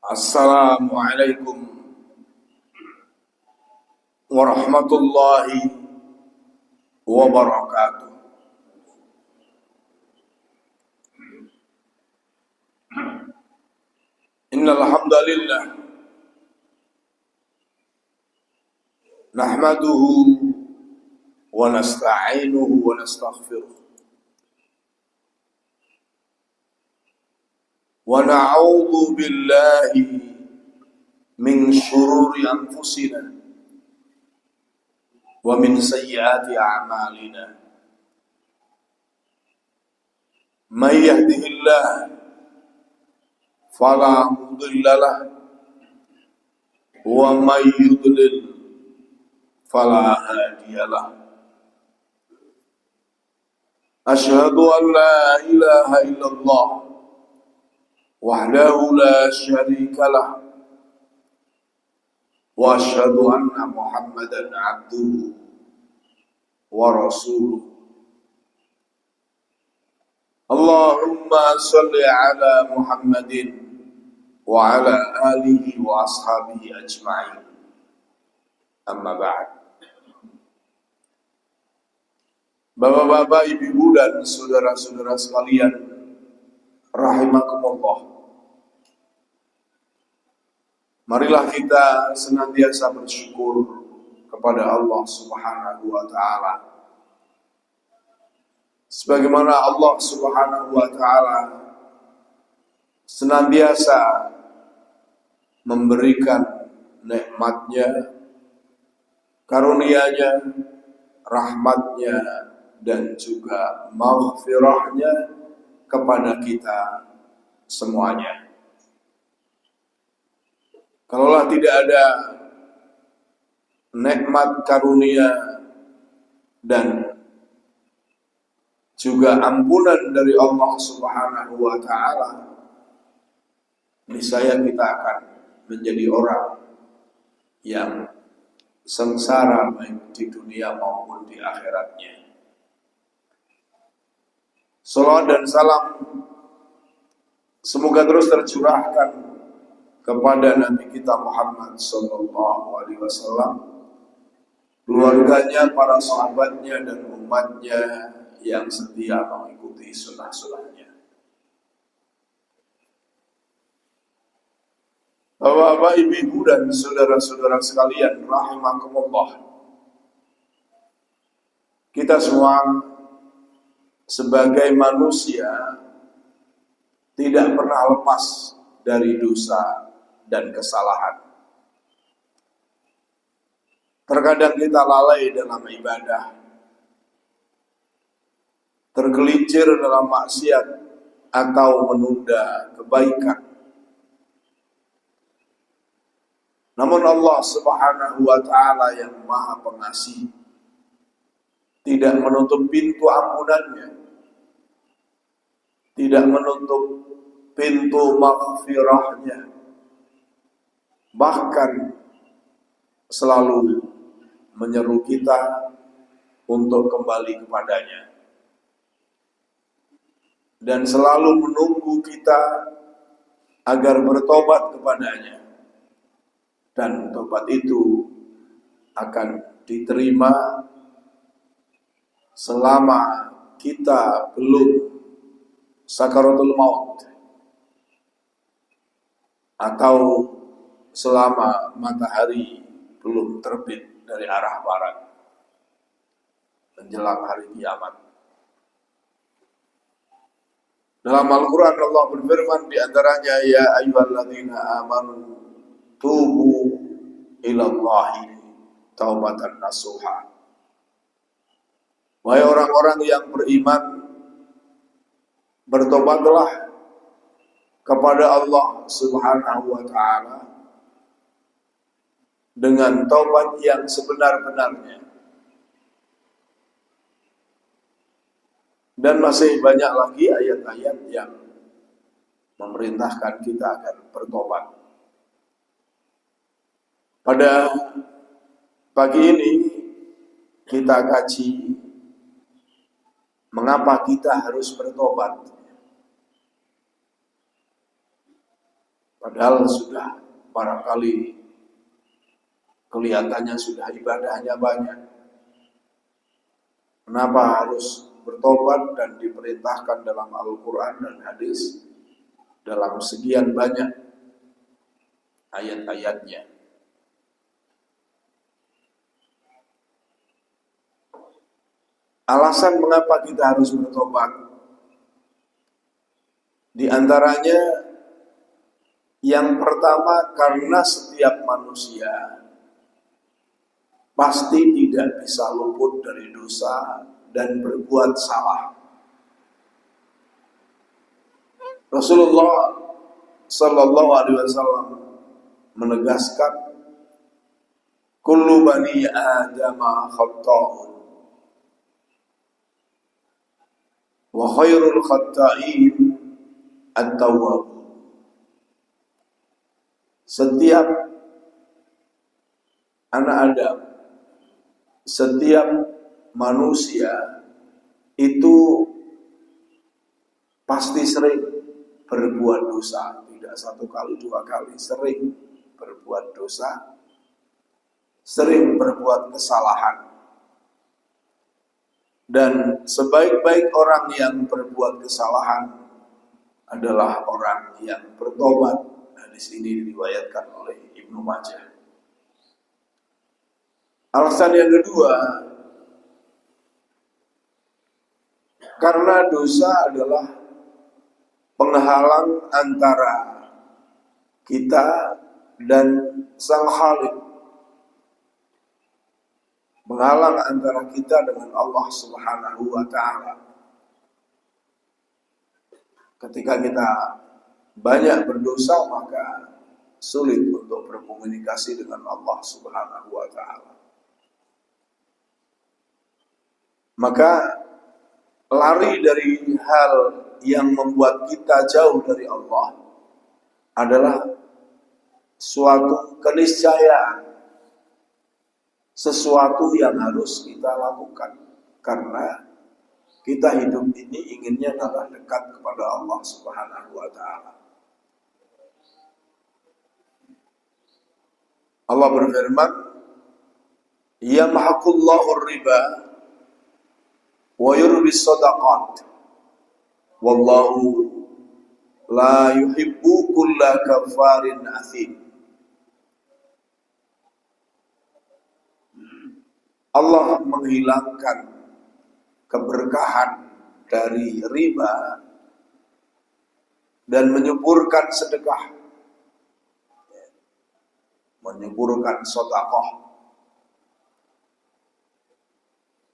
Assalamualaikum warahmatullahi wabarakatuh. Innal hamdalillah nahmaduhu wa nasta'inuhu wa nastaghfiruh wa na'udzu billahi min shururi anfusina wa min sayyiati a'malina. May yahdihillahu fala mudilla lahu wa may yudlil fala hadiya lahu. Asyhadu an la ilaha illallah wahdahu la syarika lah wa asyhadu anna Muhammadan abduhu wa rasuluh. Allahumma salli ala Muhammadin wa ala alihi wa ashabihi ajma'in. Amma ba'd. Bapak-bapak, ibu-ibu dan saudara-saudara sekalian, rahimakumullah. Marilah kita senantiasa bersyukur kepada Allah Subhanahu wa taala. Sebagaimana Allah Subhanahu wa taala senantiasa memberikan nikmatnya, karunia-Nya, rahmat-Nya dan juga maghfirah-Nya kepada kita semuanya. Kalaulah tidak ada nikmat karunia dan juga ampunan dari Allah Subhanahu wa taala, niscaya kita akan menjadi orang yang sengsara baik di dunia maupun di akhiratnya. Salawat dan salam semoga terus tercurahkan kepada Nabi kita Muhammad sallallahu alaihi wasallam, keluarganya, para sahabatnya dan umatnya yang setia mengikuti sunnah-sunnahnya. Bapak-bapak, ibu-ibu dan saudara-saudara sekalian, rahimakumullah. Kita semua sebagai manusia tidak pernah lepas dari dosa dan kesalahan. Terkadang kita lalai dalam ibadah, tergelincir dalam maksiat atau menunda kebaikan. Namun Allah Subhanahu wa taala yang Maha Pengasih tidak menutup pintu ampunannya, tidak menutup pintu maghfirahnya, bahkan selalu menyeru kita untuk kembali kepadanya dan selalu menunggu kita agar bertobat kepadanya, dan tobat itu akan diterima selama kita belum sakaratul maut atau selama matahari belum terbit dari arah barat menjelang hari kiamat. Dalam Al-Quran Allah berfirman di antaranya, ya ayyuhalladzina amanu tubu ilallahi taubatan nasuha. Wahai orang-orang yang beriman, bertobatlah kepada Allah Subhanahu wa taala dengan taubat yang sebenar-benarnya. Dan masih banyak lagi ayat-ayat yang memerintahkan kita agar bertobat. Pada pagi ini kita kaji mengapa kita harus bertobat. Padahal sudah barangkali kelihatannya sudah ibadahnya banyak. Kenapa harus bertobat dan diperintahkan dalam Al-Quran dan hadis dalam sekian banyak ayat-ayatnya? Alasan mengapa kita harus bertobat, di antaranya yang pertama, karena setiap manusia pasti tidak bisa luput dari dosa dan berbuat salah. Rasulullah Sallallahu Alaihi Wasallam menegaskan, kullu bani Adam khata'un wa khairul khata'in at-tawwab. Setiap anak Adam, setiap manusia itu pasti sering berbuat dosa, tidak satu kali dua kali, sering berbuat dosa, sering berbuat kesalahan. Dan sebaik-baik orang yang berbuat kesalahan adalah orang yang bertobat. Hadis ini diriwayatkan oleh Ibnu Majah. Alasan yang kedua, karena dosa adalah penghalang antara kita dan Sang Khalik, menghalang antara kita dengan Allah Subhanahu wa Ta'ala. Ketika kita banyak berdosa, maka sulit untuk berkomunikasi dengan Allah Subhanahu wa Ta'ala. Maka lari dari hal yang membuat kita jauh dari Allah adalah suatu keniscayaan, sesuatu yang harus kita lakukan, karena kita hidup ini inginnya adalah dekat kepada Allah Subhanahu wa Ta'ala. Allah berfirman, yamhaqullahu riba wa yurbis sadaqat wallahu la yuhibbu kulla kafarin athim. Allah menghilangkan keberkahan dari riba dan menyuburkan sedekah, menyuburkan sedekah.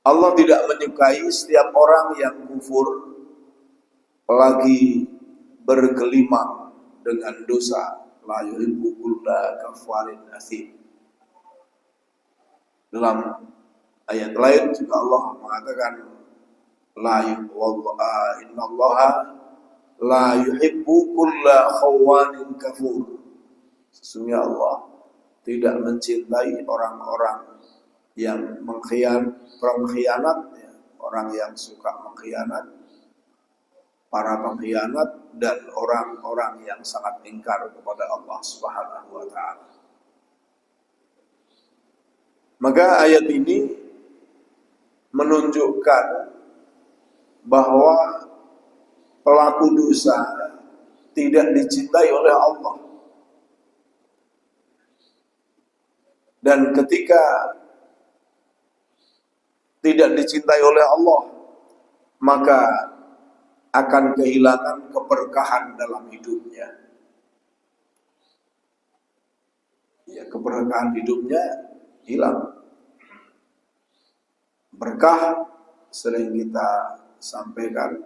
Allah tidak menyukai setiap orang yang kufur lagi bergelimang dengan dosa. La yuhibbu kulla kafarin athim. Dalam ayat lain juga Allah mengatakan, innallaha la yuhibbu kulla khawanin kafur. Sesungguhnya Allah tidak mencintai orang-orang yang pengkhianat, orang yang suka mengkhianat, para pengkhianat, dan orang-orang yang sangat ingkar kepada Allah Subhanahu wa Ta'ala. Maka ayat ini menunjukkan bahwa pelaku dosa tidak dicintai oleh Allah. Dan ketika tidak dicintai oleh Allah, maka akan kehilangan keberkahan dalam hidupnya. Ya, keberkahan hidupnya hilang. Berkah sering kita sampaikan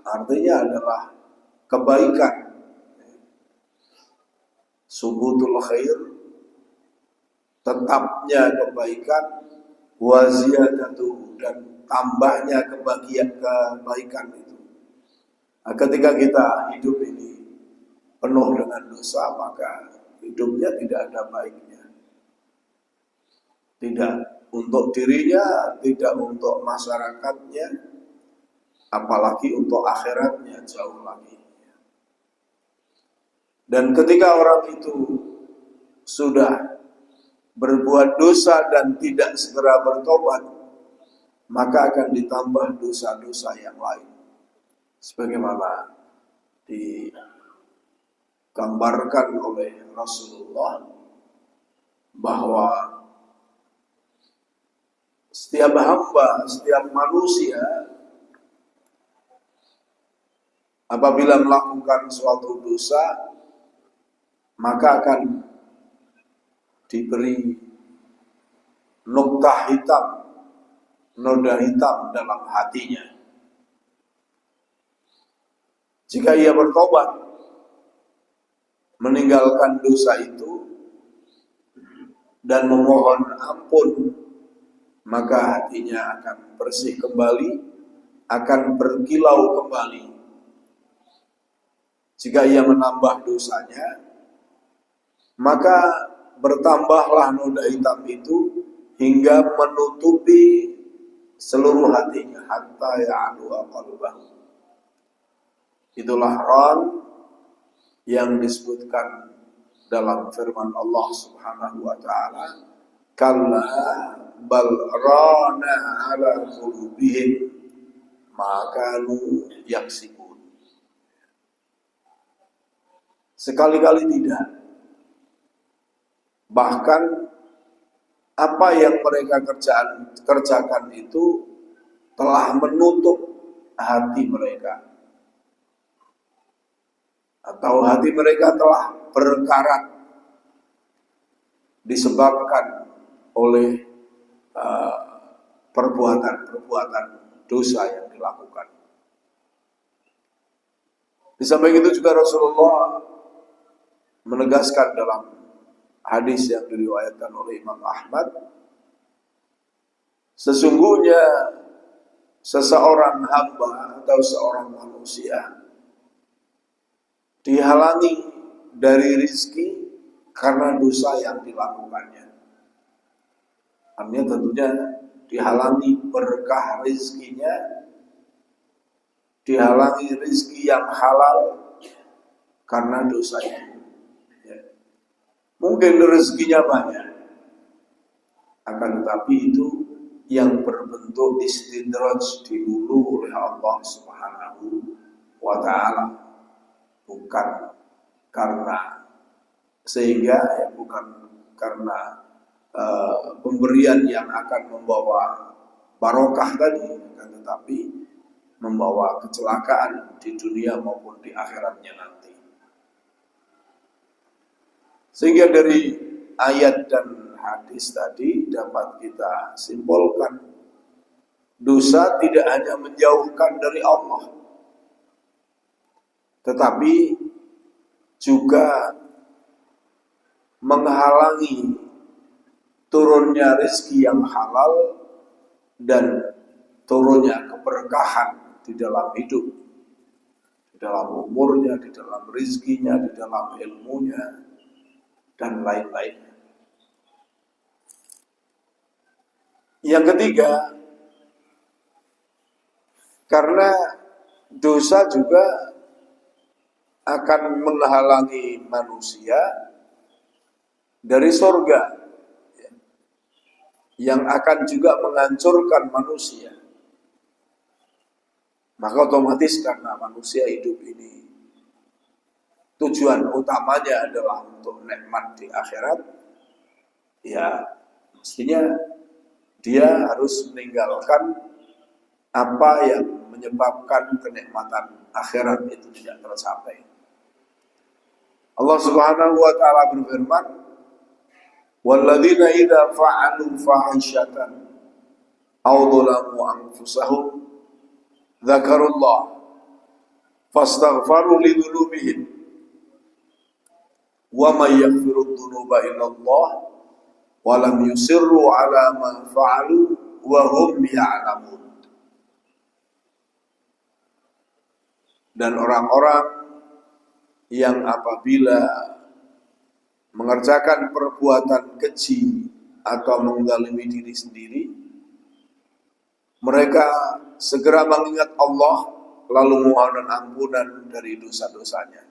artinya adalah kebaikan, subutul khair, tetapnya kebaikan, wa ziyadatuhu, dan tambahnya kebaikan itu. Nah, ketika kita hidup ini penuh dengan dosa, maka hidupnya tidak ada baiknya. Tidak untuk dirinya, tidak untuk masyarakatnya, apalagi untuk akhiratnya jauh lagi. Dan ketika orang itu sudah berbuat dosa dan tidak segera bertobat, maka akan ditambah dosa-dosa yang lain. Sebagaimana digambarkan oleh Rasulullah bahwa setiap hamba, setiap manusia apabila melakukan suatu dosa, maka akan diberi noda hitam dalam hatinya. Jika ia bertobat, meninggalkan dosa itu dan memohon ampun, maka hatinya akan bersih kembali, akan berkilau kembali. Jika ia menambah dosanya, maka bertambahlah noda hitam itu hingga menutupi seluruh hatinya, hatta ya'lu'a qalbahu. Itulah ran yang disebutkan dalam firman Allah Subhanahu wa taala, kalla bal rana ala qulubihim ma kanu yaksibun. Sekali-kali tidak. Bahkan apa yang mereka kerjakan itu telah menutup hati mereka, atau hati mereka telah berkarat disebabkan oleh perbuatan-perbuatan dosa yang dilakukan. Di samping itu juga Rasulullah menegaskan dalam hadis yang diriwayatkan oleh Imam Ahmad, sesungguhnya seseorang hamba atau seorang manusia dihalangi dari rizki karena dosa yang dilakukannya. Artinya tentunya dihalangi berkah rizkinya, dihalangi rizki yang halal karena dosanya. Mungkin rezekinya banyak, akan tetapi itu yang berbentuk istidraj dihulu oleh Allah Subhanahu wa ta'ala, bukan karena pemberian yang akan membawa barokah tadi, akan tetapi membawa kecelakaan di dunia maupun di akhiratnya nanti. Sehingga dari ayat dan hadis tadi dapat kita simpulkan, dosa tidak hanya menjauhkan dari Allah, tetapi juga menghalangi turunnya rezeki yang halal dan turunnya keberkahan di dalam hidup, di dalam umurnya, di dalam rezekinya, di dalam ilmunya, dan lain-lainnya. Yang ketiga, karena dosa juga akan menghalangi manusia dari surga, yang akan juga menghancurkan manusia. Maka otomatis karena manusia hidup ini tujuan utamanya adalah untuk nikmat di akhirat, ya mestinya dia harus meninggalkan apa yang menyebabkan kenikmatan akhirat itu tidak tercapai. Allah Subhanahu wa ta'ala berfirman, walladzina idza fa'alu fahishatan aw dhalamu anfusahum dzakarullah fastaghfaru lidzunubihim wa may yaghfiru dzunuba illallah wa lam yusirru ala ma fa'alu wa hum ya'lamun. Dan orang-orang yang apabila mengerjakan perbuatan keji atau menzalimi diri sendiri, mereka segera mengingat Allah lalu mohon ampunan dari dosa-dosanya.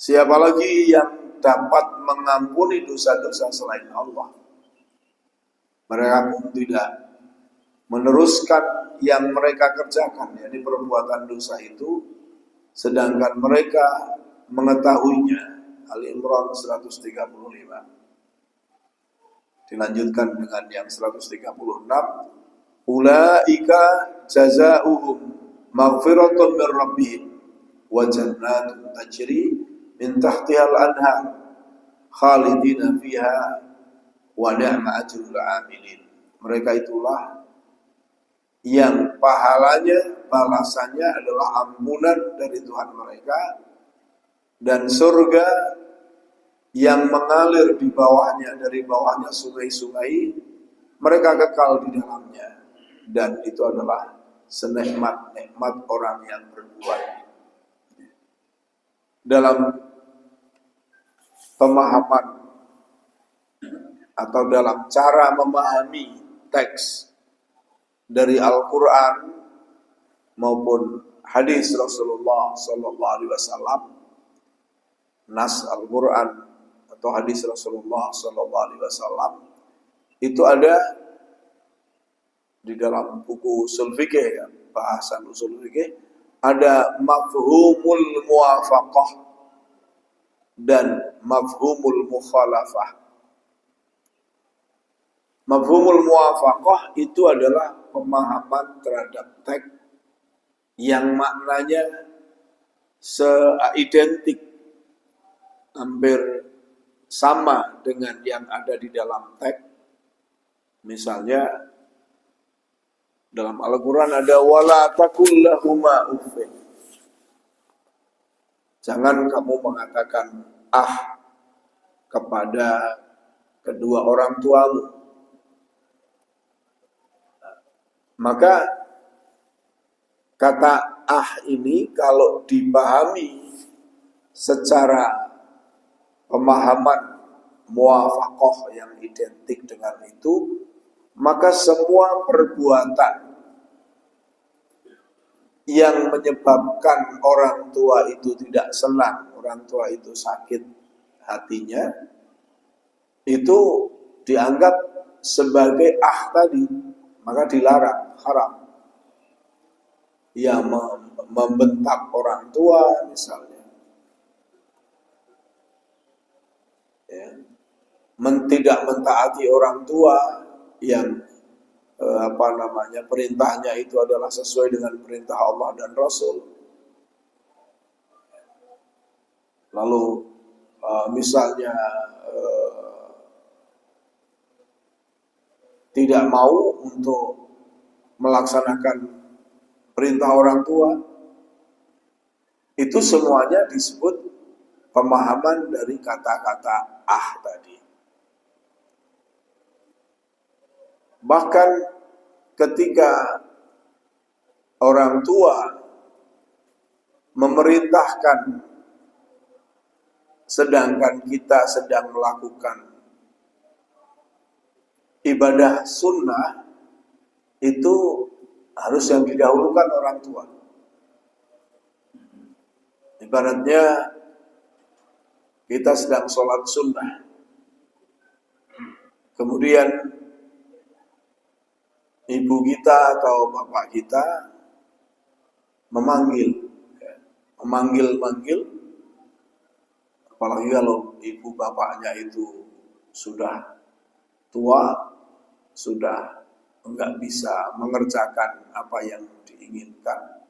Siapa lagi yang dapat mengampuni dosa-dosa selain Allah? Mereka pun tidak meneruskan yang mereka kerjakan, yakni perbuatan dosa itu, sedangkan mereka mengetahuinya. Al-Imran 135. Dilanjutkan dengan yang 136. Ulaika jazaohum maghfiratun min rabbihim wa jannatun tajri min tahtihal anhar khalidina fiha wa ni'ma ajrul amilin. Mereka itulah yang pahalanya, balasannya adalah ampunan dari Tuhan mereka dan surga yang mengalir di bawahnya, dari bawahnya sungai-sungai, mereka kekal di dalamnya. Dan itu adalah senikmat-nikmat orang yang berbuat. Dalam pemahaman atau dalam cara memahami teks dari Al-Quran maupun hadis Rasulullah Sallallahu Alaihi Wasallam, nas Al-Quran atau hadis Rasulullah Sallallahu Alaihi Wasallam itu ada di dalam buku usul fikih, ya, bahasan usul fikih, ada mafhumul muwafaqah dan mafhumul mukhalafah. Mafhumul muwafaqah itu adalah pemahaman terhadap teks yang maknanya seidentik, hampir sama dengan yang ada di dalam teks. Misalnya dalam Al-Quran ada wala taqul lahuma uffin. Jangan kamu mengatakan kepada kedua orang tuamu. Maka kata ini kalau dipahami secara pemahaman muwafaqah yang identik dengan itu, maka semua perbuatan yang menyebabkan orang tua itu tidak senang, orang tua itu sakit hatinya, itu dianggap sebagai tadi, maka dilarang, haram. Ya, membentak orang tua misalnya, ya, tidak mentaati orang tua yang perintahnya itu adalah sesuai dengan perintah Allah dan Rasul. Lalu misalnya tidak mau untuk melaksanakan perintah orang tua, itu semuanya disebut pemahaman dari kata-kata tadi. Bahkan ketika orang tua memerintahkan sedangkan kita sedang melakukan ibadah sunnah, itu harus yang didahulukan orang tua. Ibaratnya kita sedang sholat sunnah, kemudian ibu kita atau bapak kita memanggil, apalagi kalau ibu bapaknya itu sudah tua, sudah enggak bisa mengerjakan apa yang diinginkan,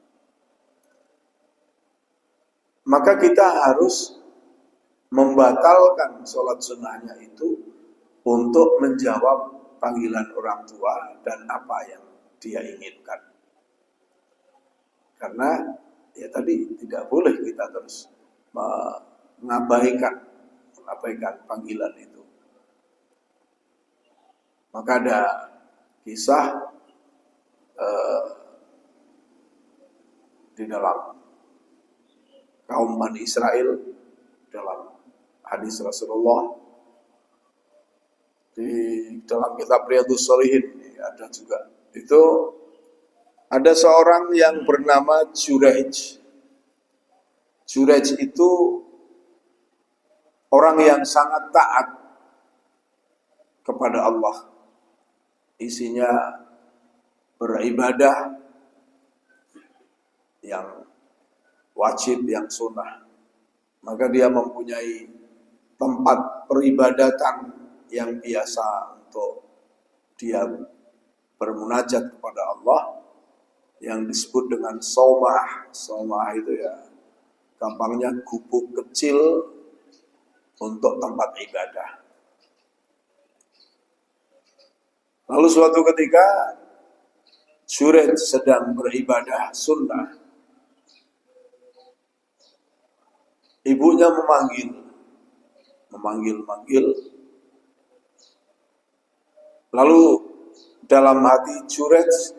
maka kita harus membatalkan sholat sunnahnya itu untuk menjawab panggilan orang tua dan apa yang dia inginkan. Karena ya tadi tidak boleh kita terus mengabaikan panggilan itu. Maka ada kisah di dalam kaum Bani Israel, dalam hadis Rasulullah, di dalam kitab Riyadhus Shalihin ada juga. Itu ada seorang yang bernama Jurayj. Jurayj itu orang yang sangat taat kepada Allah, isinya beribadah yang wajib, yang sunnah, maka dia mempunyai tempat peribadatan yang biasa untuk dia bermunajat kepada Allah, yang disebut dengan shaumah. Shaumah itu ya gampangnya gubuk kecil untuk tempat ibadah. Lalu suatu ketika Juraij sedang beribadah sunnah, ibunya memanggil, lalu dalam hati Juraij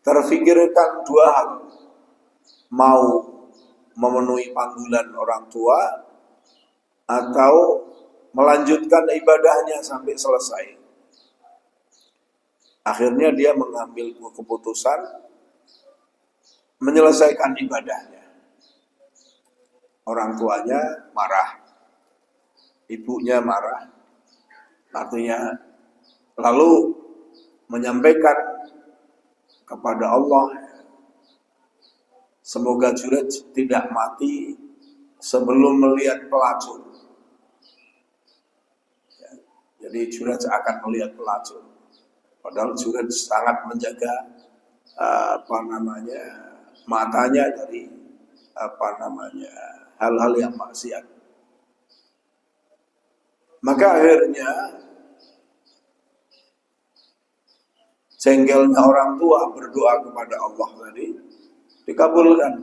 terfikirkan dua hal, mau memenuhi panggilan orang tua atau melanjutkan ibadahnya sampai selesai. Akhirnya dia mengambil keputusan menyelesaikan ibadahnya. Orang tuanya marah, ibunya marah, artinya lalu menyampaikan kepada Allah, semoga Juraij tidak mati sebelum melihat pelacur. Jadi Juraij akan melihat pelacur. Padahal Juraij sangat menjaga matanya dari hal-hal yang maksiat. Maka akhirnya jengkelnya orang tua berdoa kepada Allah tadi dikabulkan.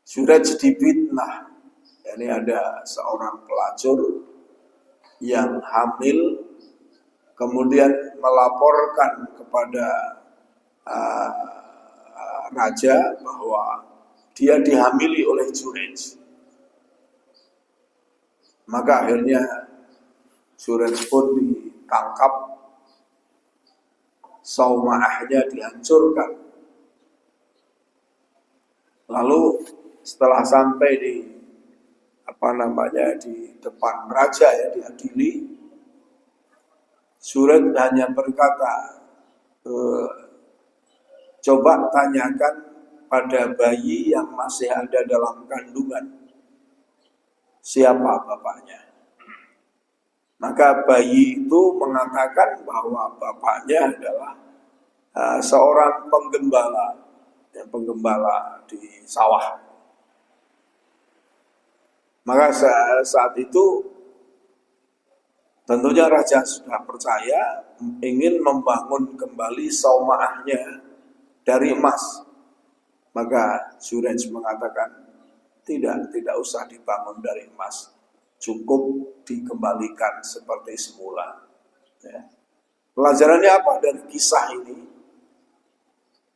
Juraij difitnah. Ini ada seorang pelacur yang hamil, kemudian melaporkan kepada raja bahwa dia dihamili oleh Juraij. Maka akhirnya Juraij pun ditangkap, shaumahnya dihancurkan. Lalu setelah sampai di depan raja, ya, diadili, Juraij hanya berkata, coba tanyakan pada bayi yang masih ada dalam kandungan, siapa bapaknya. Maka bayi itu mengatakan bahwa bapaknya adalah seorang penggembala di sawah. Maka saat itu tentunya raja sudah percaya, ingin membangun kembali shaumahnya dari emas. Maka Juraij mengatakan, tidak usah dibangun dari emas, cukup dikembalikan seperti semula. Ya. Pelajarannya apa dari kisah ini?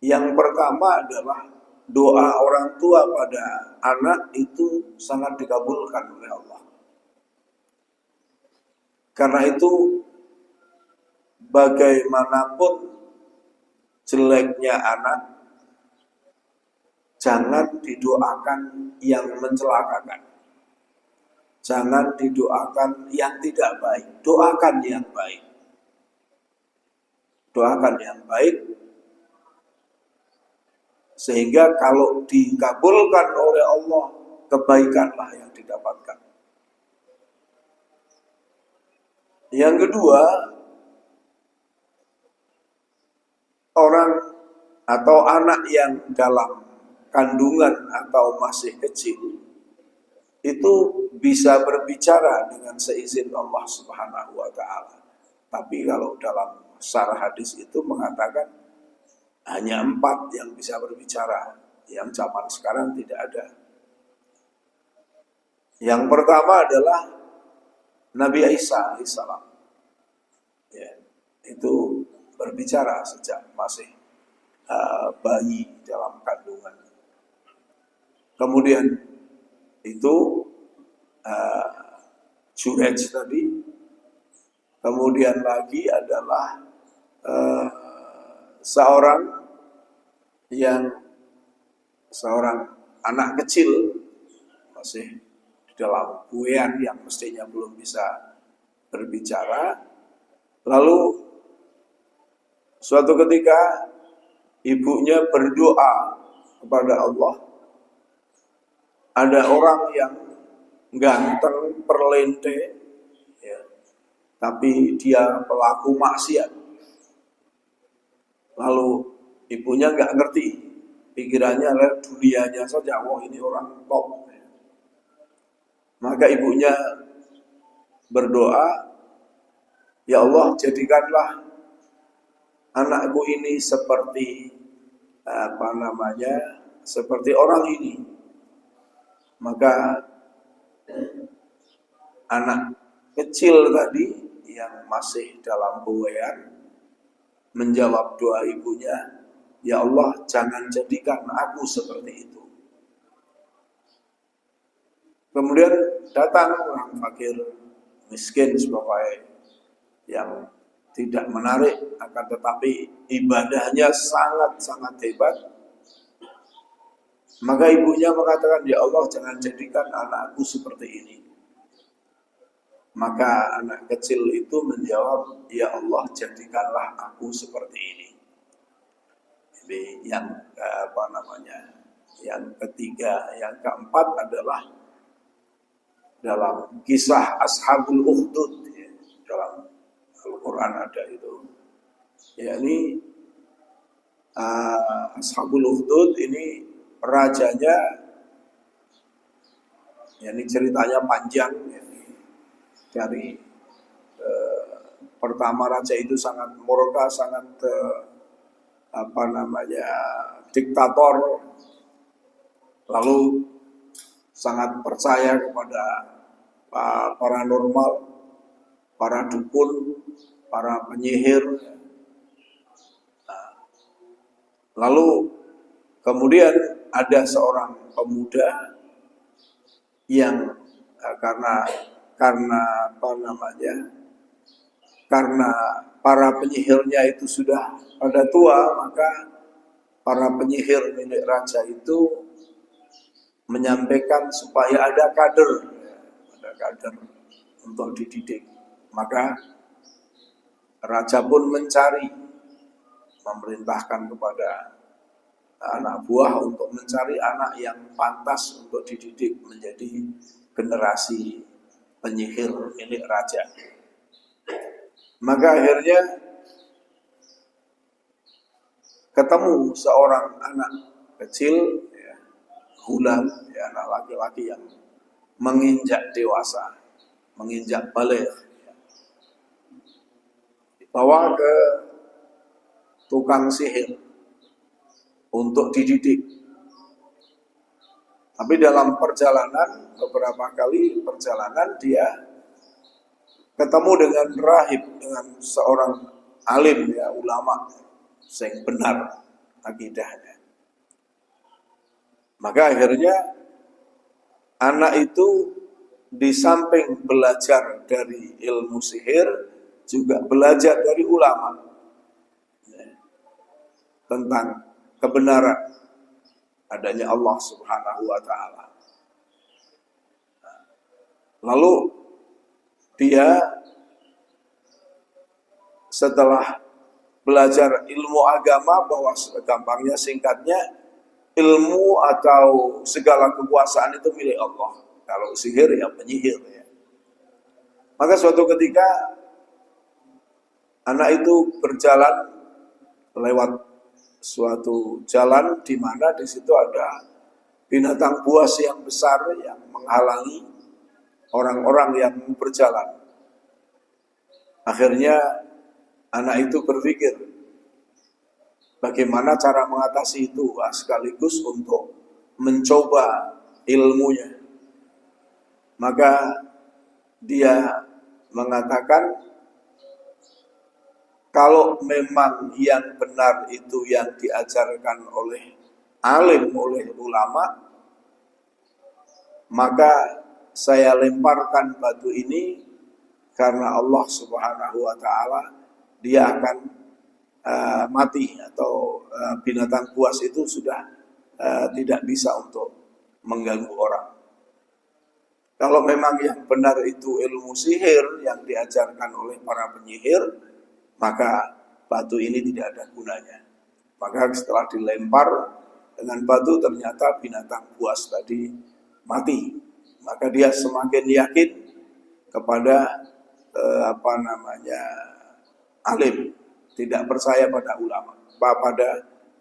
Yang pertama adalah doa orang tua pada anak itu sangat dikabulkan oleh Allah. Karena itu bagaimanapun jeleknya anak, jangan didoakan yang mencelakakan. Jangan didoakan yang tidak baik. Doakan yang baik. Doakan yang baik. Sehingga kalau dikabulkan oleh Allah, kebaikanlah yang didapatkan. Yang kedua, orang atau anak yang dalam kandungan atau masih kecil itu bisa berbicara dengan seizin Allah Subhanahu wa taala. Tapi kalau dalam syarah hadis itu mengatakan hanya 4 yang bisa berbicara, yang zaman sekarang tidak ada. Yang pertama adalah Nabi Isa alaihissalam. Ya, itu berbicara sejak masih bayi dalam kandungan. Kemudian itu Juraij tadi. Kemudian lagi adalah seorang anak kecil masih dalam buayan yang mestinya belum bisa berbicara. Lalu suatu ketika ibunya berdoa kepada Allah. Ada orang yang ganteng, perlente, ya, tapi dia pelaku maksiat. Lalu ibunya nggak ngerti, pikirannya adalah dunianya saja. Wah, ini orang top. Maka ibunya berdoa, ya Allah, jadikanlah anakku ini seperti seperti orang ini. Maka anak kecil tadi yang masih dalam buayan menjawab doa ibunya, ya Allah, jangan jadikan aku seperti itu. Kemudian datang orang fakir, miskin sebagai yang tidak menarik, akan tetapi ibadahnya sangat-sangat hebat. Maka ibunya mengatakan, ya Allah, jangan jadikan anakku seperti ini. Maka anak kecil itu menjawab, ya Allah, jadikanlah aku seperti ini. Jadi yang yang ketiga, yang keempat adalah dalam kisah Ashabul Ukhdud, ya, dalam Al-Quran ada itu. Yakni Ashabul Ukhdud ini rajanya, yakni ceritanya panjang, ya. Dari pertama raja itu sangat murka, sangat diktator, lalu sangat percaya kepada paranormal, para dukun, para penyihir. Lalu kemudian ada seorang pemuda yang karena para penyihirnya itu sudah pada tua, maka para penyihir milik raja itu menyampaikan supaya ada kader untuk dididik. Maka raja pun memerintahkan kepada anak buah untuk mencari anak yang pantas untuk dididik menjadi generasi penyihir milik raja. Maka akhirnya ketemu seorang anak kecil, ya, hulam, ya, anak laki-laki yang menginjak dewasa, menginjak baligh, ya. Dibawa ke tukang sihir untuk dididik. Tapi dalam perjalanan, beberapa kali perjalanan, dia ketemu dengan rahib, dengan seorang alim, ya, ulama yang benar akidahnya. Maka akhirnya anak itu di samping belajar dari ilmu sihir, juga belajar dari ulama, ya, tentang kebenaran adanya Allah Subhanahu wa ta'ala. Lalu dia setelah belajar ilmu agama, bahwa gampangnya, singkatnya, ilmu atau segala kekuasaan itu milik Allah. Kalau sihir ya penyihir, ya. Maka suatu ketika anak itu berjalan lewat suatu jalan di mana di situ ada binatang buas yang besar yang menghalangi orang-orang yang berjalan. Akhirnya anak itu berpikir bagaimana cara mengatasi itu, sekaligus untuk mencoba ilmunya. Maka dia mengatakan, kalau memang yang benar itu yang diajarkan oleh alim, oleh ulama, maka saya lemparkan batu ini karena Allah Subhanahu wa ta'ala, dia akan mati, atau binatang buas itu sudah tidak bisa untuk mengganggu orang. Kalau memang yang benar itu ilmu sihir yang diajarkan oleh para penyihir, maka batu ini tidak ada gunanya. Maka setelah dilempar dengan batu ternyata binatang buas tadi mati. Maka dia semakin yakin kepada alim, tidak percaya pada ulama,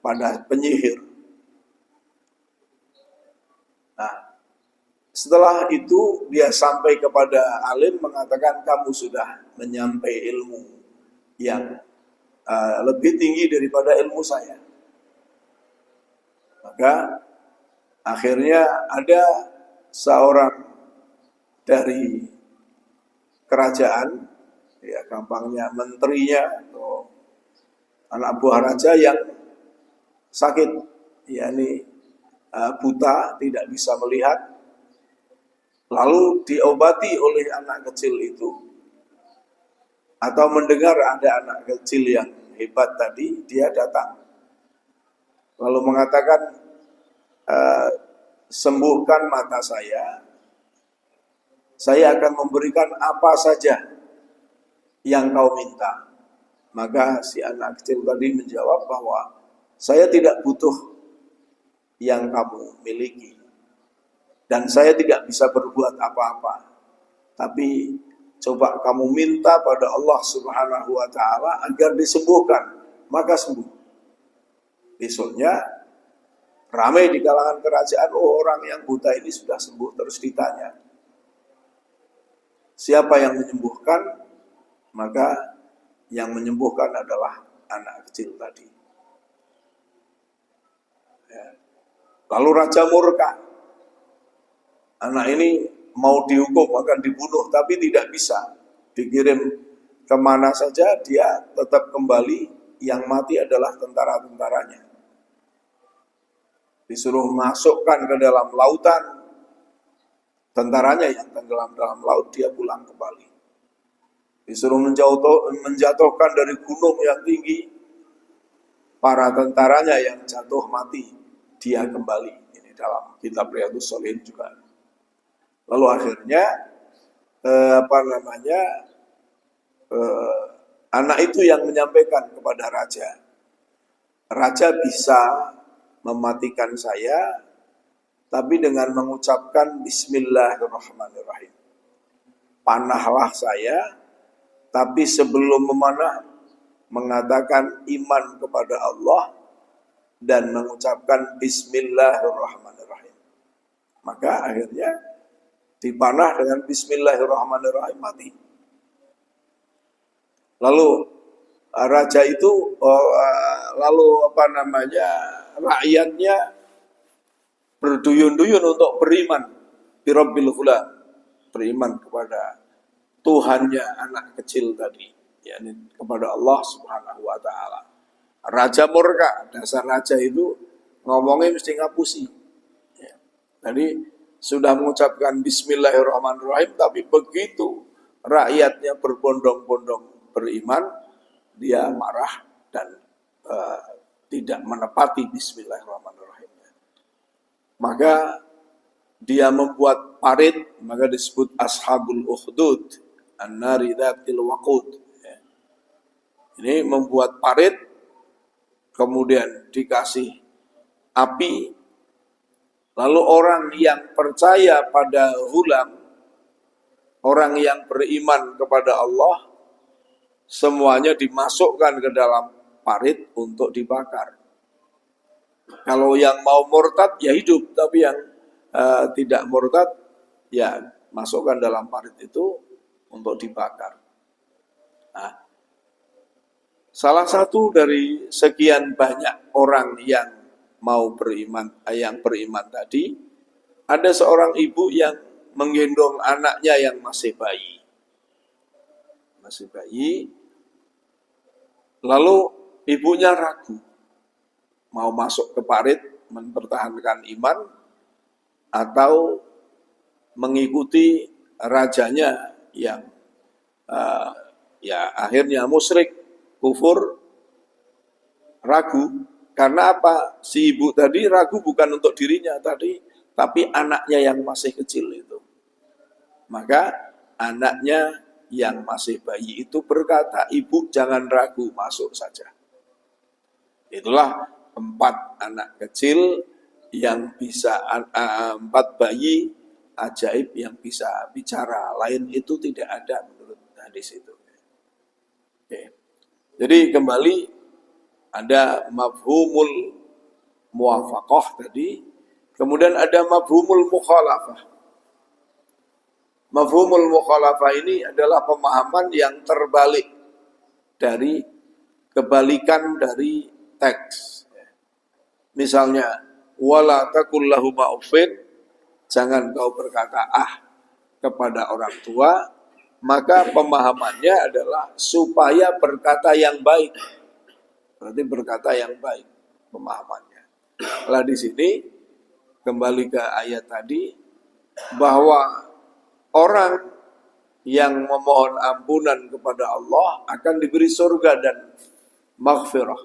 pada penyihir. Nah, setelah itu dia sampai kepada alim mengatakan, kamu sudah menyampai ilmu yang lebih tinggi daripada ilmu saya. Maka akhirnya ada seorang dari kerajaan, ya gampangnya menterinya atau anak buah raja yang sakit, yakni buta, tidak bisa melihat, lalu diobati oleh anak kecil itu, atau mendengar ada anak kecil yang hebat tadi, dia datang lalu mengatakan, sembuhkan mata saya akan memberikan apa saja yang kau minta. Maka si anak kecil tadi menjawab bahwa saya tidak butuh yang kamu miliki, dan saya tidak bisa berbuat apa-apa, tapi coba kamu minta pada Allah Subhanahu wa Ta'ala agar disembuhkan, maka sembuh. Besoknya ramai di kalangan kerajaan, orang yang buta ini sudah sembuh. Terus ditanya, siapa yang menyembuhkan? Maka yang menyembuhkan adalah anak kecil tadi. Ya. Lalu raja murka, anak ini mau dihukum, akan dibunuh, tapi tidak bisa. Dikirim kemana saja, dia tetap kembali. Yang mati adalah tentara-tentaranya. Disuruh masukkan ke dalam lautan, tentaranya yang tenggelam dalam laut, dia pulang kembali. Disuruh menjatuhkan dari gunung yang tinggi, para tentaranya yang jatuh mati, dia kembali. Ini dalam kitab Riyadhus Shalihin juga. Lalu akhirnya anak itu yang menyampaikan kepada raja, raja bisa mematikan saya, tapi dengan mengucapkan Bismillahirrahmanirrahim. Panahlah saya, tapi sebelum memanah mengatakan iman kepada Allah dan mengucapkan Bismillahirrahmanirrahim. Maka akhirnya dipanah dengan Bismillahirrahmanirrahim, mati. Lalu raja itu rakyatnya berduyun-duyun untuk beriman birabbil ghulam, beriman kepada Tuhannya anak kecil tadi, yakni kepada Allah Subhanahu wa Ta'ala. Raja murka, dasar raja itu ngomongnya mesti ngapusi. Ya. Tadi sudah mengucapkan Bismillahirrahmanirrahim, tapi begitu rakyatnya berbondong-bondong beriman, dia marah dan tidak menepati Bismillahirrahmanirrahim. Maka dia membuat parit, maka disebut Ashabul Ukhdud, An-Nari Dhatil Waqud. Ini membuat parit, kemudian dikasih api, lalu orang yang percaya pada Ghulam, orang yang beriman kepada Allah, semuanya dimasukkan ke dalam parit untuk dibakar. Kalau yang mau murtad ya hidup, tapi yang tidak murtad ya masukkan dalam parit itu untuk dibakar. Nah, salah satu dari sekian banyak orang yang mau beriman, yang beriman tadi, ada seorang ibu yang menggendong anaknya yang masih bayi. Lalu ibunya ragu, mau masuk ke parit mempertahankan iman atau mengikuti rajanya yang akhirnya musyrik, kufur. Ragu, karena apa? Si ibu tadi ragu bukan untuk dirinya tadi, tapi anaknya yang masih kecil itu. Maka anaknya yang masih bayi itu berkata, ibu jangan ragu, masuk saja. Itulah 4 anak kecil yang bisa, 4 bayi ajaib yang bisa bicara. Lain itu tidak ada menurut hadis itu. Oke. Jadi kembali ada mafhumul muwafaqah tadi, kemudian ada mafhumul mukhalafah. Mafhumul mukhalafah ini adalah pemahaman yang terbalik dari kebalikan dari teks. Misalnya, wala taqul lahuma uffin, jangan kau berkata kepada orang tua, maka pemahamannya adalah supaya berkata yang baik. Berarti berkata yang baik pemahamannya. Lah di sini kembali ke ayat tadi bahwa orang yang memohon ampunan kepada Allah akan diberi surga dan maghfirah.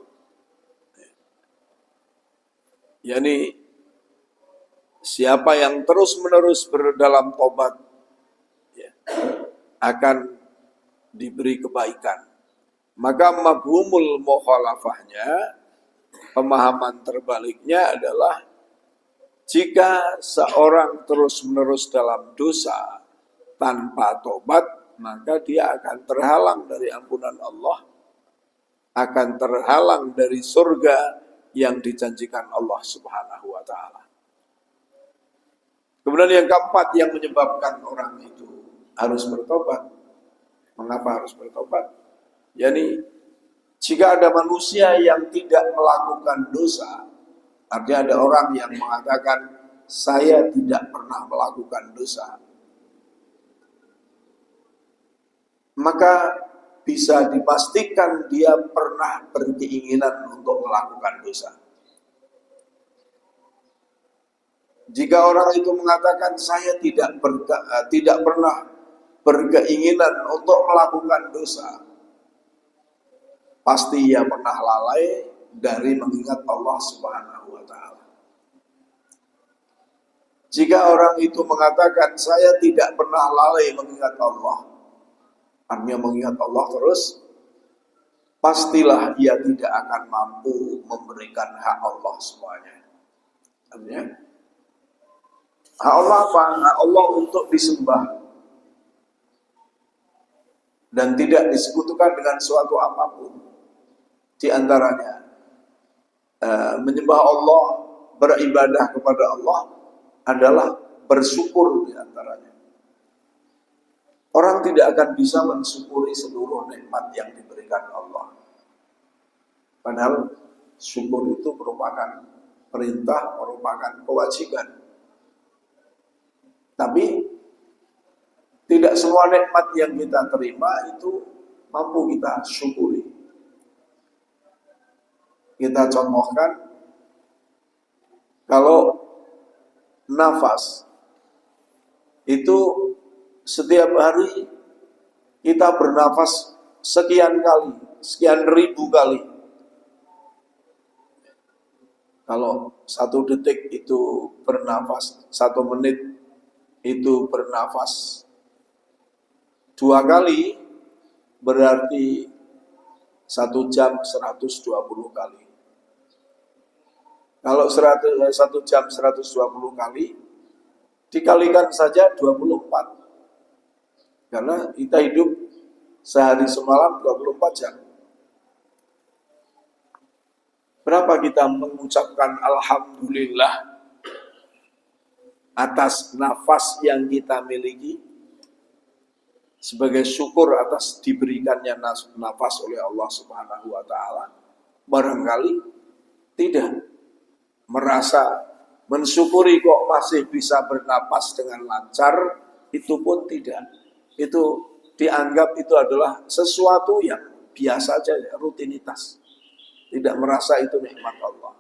Yani siapa yang terus-menerus berdalam tobat ya, akan diberi kebaikan. Maka mafhumul mukhalafahnya, pemahaman terbaliknya adalah jika seorang terus-menerus dalam dosa tanpa tobat, maka dia akan terhalang dari ampunan Allah, akan terhalang dari surga yang dijanjikan Allah Subhanahu wa ta'ala. Kemudian yang keempat yang menyebabkan orang itu harus bertobat. Mengapa harus bertobat? Yani jika ada manusia yang tidak melakukan dosa, artinya ada orang yang mengatakan saya tidak pernah melakukan dosa, maka bisa dipastikan dia pernah berkeinginan untuk melakukan dosa. Jika orang itu mengatakan saya tidak pernah berkeinginan untuk melakukan dosa, pasti ia pernah lalai dari mengingat Allah Subhanahu wa ta'ala. Jika orang itu mengatakan saya tidak pernah lalai mengingat Allah, artinya mengingat Allah terus, pastilah ia tidak akan mampu memberikan hak Allah semuanya. Artinya hak Allah apa? Hak Allah untuk disembah dan tidak disekutukan dengan suatu apapun. Di antaranya menyembah Allah, beribadah kepada Allah adalah bersyukur di antaranya. Orang tidak akan bisa mensyukuri seluruh nikmat yang diberikan Allah. Padahal syukur itu merupakan perintah, merupakan kewajiban. Tapi tidak semua nikmat yang kita terima itu mampu kita syukuri. Kita contohkan, kalau nafas itu setiap hari kita bernafas sekian kali, sekian ribu kali. Kalau 1 detik itu bernafas, 1 menit itu bernafas 2 kali, berarti 1 jam 120 kali. Kalau 1 jam 120 kali, dikalikan saja 24. Karena kita hidup sehari semalam 24 jam. Berapa kita mengucapkan Alhamdulillah atas nafas yang kita miliki, sebagai syukur atas diberikannya nafas oleh Allah Subhanahu wa ta'ala? Barangkali tidak merasa mensyukuri kok masih bisa bernapas dengan lancar, itu pun tidak. Itu dianggap itu adalah sesuatu yang biasa saja, rutinitas. Tidak merasa itu nikmat Allah.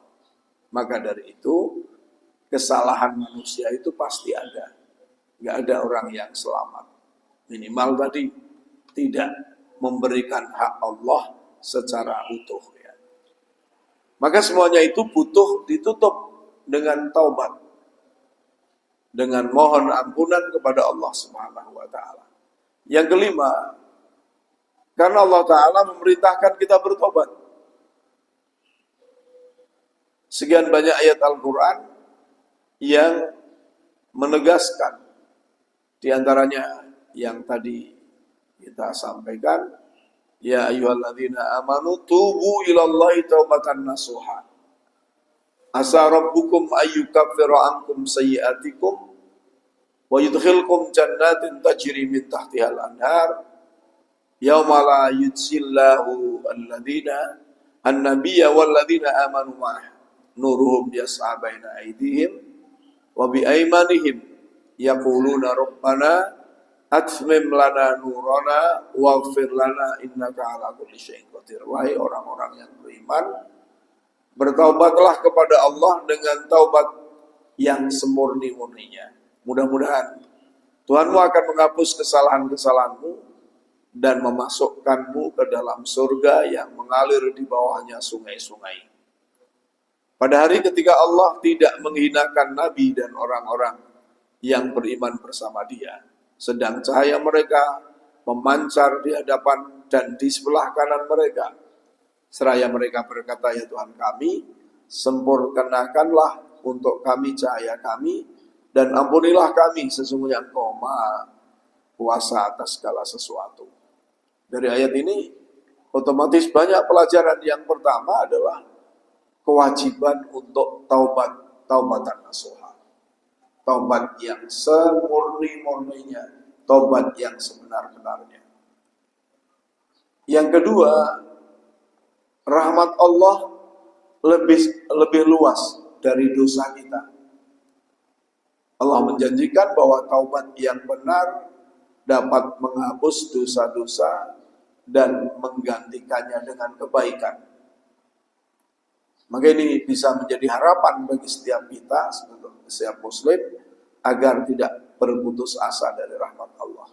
Maka dari itu, kesalahan manusia itu pasti ada. Nggak ada orang yang selamat. Minimal tadi tidak memberikan hak Allah secara utuh. Ya. Maka semuanya itu butuh ditutup dengan taubat. dengan mohon ampunan kepada Allah Subhanahu wa taala. Yang kelima, karena Allah taala memerintahkan kita bertobat. Sekian banyak ayat Al-Qur'an yang menegaskan, di antaranya yang tadi kita sampaikan, ya ayyuhalladzina amanu tubu ilallahi taubatan nasuha. Asa rabbukum ayyukaffira ankum sayyi'atikum wa yudkhilkum jannatin tajri min tahtihal anhar yauma la yudkhillahu alladzina annabiyya walladzina amanu ma'ah nuruhum yas'a baina aydihim wa bi aymanihim yaquluna rabbana atmim lana nurana waghfir lana innaka ala kulli syai'in qadir. Wahai orang-orang yang beriman, bertaubatlah kepada Allah dengan taubat yang semurni-murninya. Mudah-mudahan Tuhanmu akan menghapus kesalahan-kesalahanmu dan memasukkanmu ke dalam surga yang mengalir di bawahnya sungai-sungai. Pada hari ketika Allah tidak menghinakan Nabi dan orang-orang yang beriman bersama dia, sedang cahaya mereka memancar di hadapan dan di sebelah kanan mereka, seraya mereka berkata, ya Tuhan kami, sempurnakanlah untuk kami cahaya kami, dan ampunilah kami, sesungguhnya Engkau Maha Kuasa atas segala sesuatu. Dari ayat ini, otomatis banyak pelajaran. Yang pertama adalah kewajiban untuk taubatan nasuha. Taubat yang semurni-murninya, taubat yang sebenar-benarnya. Yang kedua, rahmat Allah lebih luas dari dosa kita. Allah menjanjikan bahwa taubat yang benar dapat menghapus dosa-dosa dan menggantikannya dengan kebaikan. Maka ini bisa menjadi harapan bagi setiap kita, setiap muslim, agar tidak berputus asa dari rahmat Allah.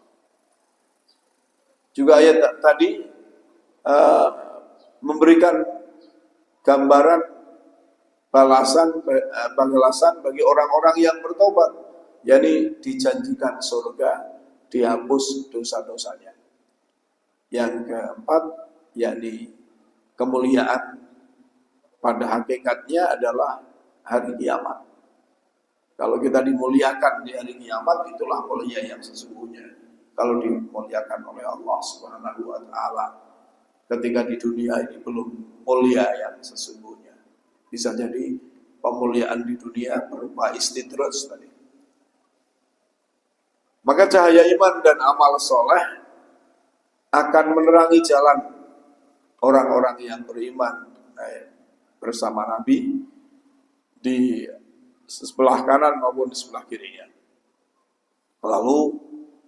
Juga ayat tadi memberikan gambaran balasan bagi orang-orang yang bertobat, yakni dijanjikan surga, dihapus dosa-dosanya. Yang keempat, yakni kemuliaan pada hakikatnya adalah hari kiamat. Kalau kita dimuliakan di hari kiamat, itulah mulia yang sesungguhnya. Kalau dimuliakan oleh Allah Subhanahu wa taala, ketika di dunia ini belum mulia yang sesungguhnya. Bisa jadi pemuliaan di dunia berupa istidraj tadi. Maka cahaya iman dan amal soleh akan menerangi jalan orang-orang yang beriman bersama Nabi di sebelah kanan maupun di sebelah kirinya. Lalu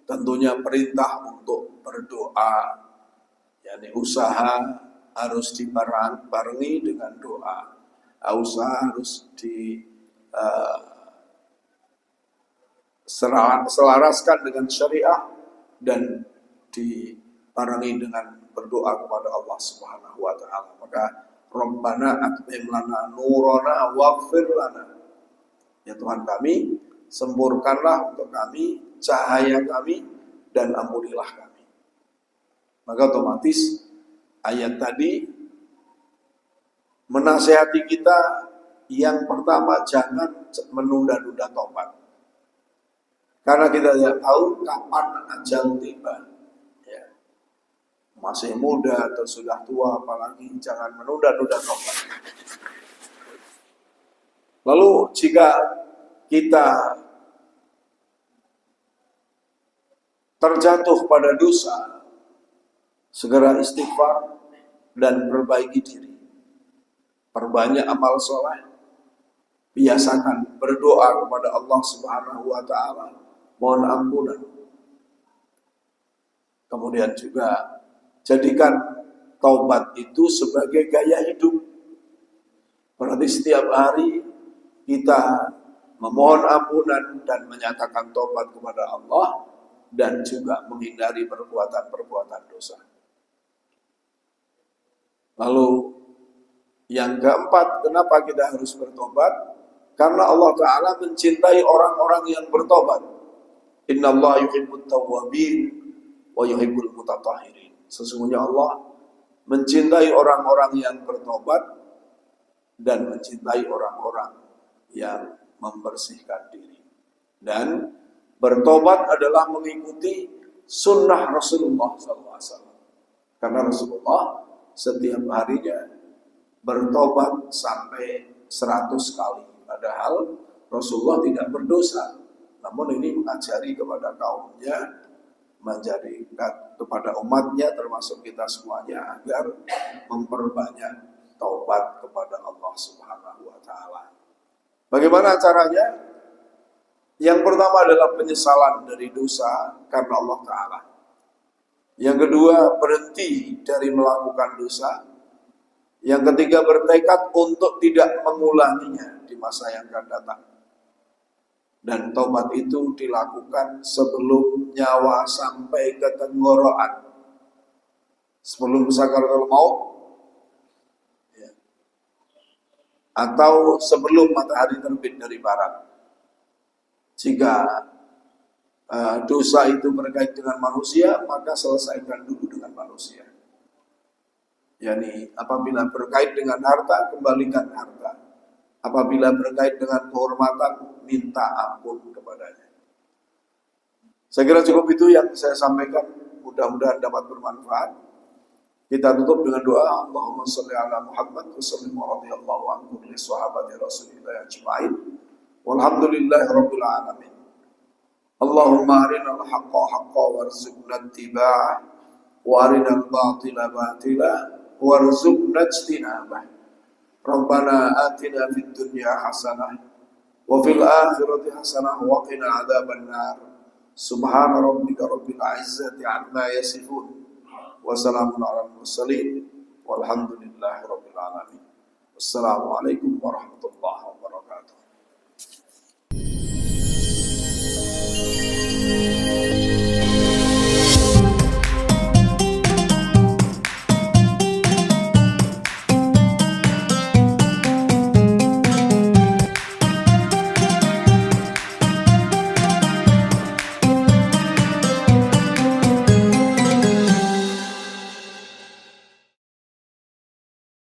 tentunya perintah untuk berdoa, yakni usaha harus dibarengi dengan doa. Usaha harus diselaraskan dengan syariah dan dibarengi dengan berdoa kepada Allah Subhanahu wa taala. Maka Rabbana atmim lana nurana waghfir lana. Ya Tuhan kami, sempurnakanlah untuk kami cahaya kami dan ampunilah kami. Maka otomatis ayat tadi menasihati kita, yang pertama jangan menunda-nunda taubat. Karena kita tidak tahu kapan ajal tiba. Masih muda atau sudah tua, apalagi jangan menunda-nunda taubat. Lalu jika kita terjatuh pada dosa, segera istighfar dan perbaiki diri. Perbanyak amal soleh, biasakan berdoa kepada Allah Subhanahu wa taala, mohon ampunan. Kemudian juga jadikan taubat itu sebagai gaya hidup. Berarti setiap hari kita memohon ampunan dan menyatakan taubat kepada Allah, dan juga menghindari perbuatan-perbuatan dosa. Lalu yang keempat, kenapa kita harus bertobat? Karena Allah Ta'ala mencintai orang-orang yang bertobat. Innallaha yuhibbut tawwabin wa yuhibbul mutatahhirin. Sesungguhnya Allah mencintai orang-orang yang bertobat dan mencintai orang-orang yang membersihkan diri. Dan bertobat adalah mengikuti sunnah Rasulullah SAW. Karena Rasulullah setiap harinya bertobat sampai 100 kali. Padahal Rasulullah tidak berdosa. Namun ini mengajari kepada kaumnya, menjadi kepada umatnya termasuk kita semuanya agar memperbanyak taubat kepada Allah Subhanahu wa taala. Bagaimana caranya? Yang pertama adalah penyesalan dari dosa karena Allah taala. Yang kedua, berhenti dari melakukan dosa. Yang ketiga, bertekad untuk tidak mengulanginya di masa yang akan datang. Dan taubat itu dilakukan sebelum nyawa sampai ke tenggorokan, sebelum sakaratul maut, ya, atau sebelum matahari terbit dari barat. Jika dosa itu berkait dengan manusia, maka selesaikan dulu dengan manusia. Yani apabila berkait dengan harta, kembalikan harta. Apabila berkait dengan kehormatan, minta ampun kepadanya. Saya kira cukup itu yang saya sampaikan. Mudah-mudahan dapat bermanfaat. Kita tutup dengan doa. Allahumma sholli ala Muhammad wa sallim wa radhiyallahu anhu li sahabati Rasulillah ajma'in. Walhamdulillahi rabbil alamin. Allahumma arinal haqqa haqqa warzuqna ittiba'ah wa arinal batila batila warzuqna ijtinabah. Rabbana atina fid dunya hasanah wa fil akhirati hasanah wa qina adzaban nar. Subhana rabbika rabbil izzati amma yasifun wa salamun alal mursalin walhamdulillahi rabbil alamin. Wassalamu alaikum warahmatullahi wabarakatuh.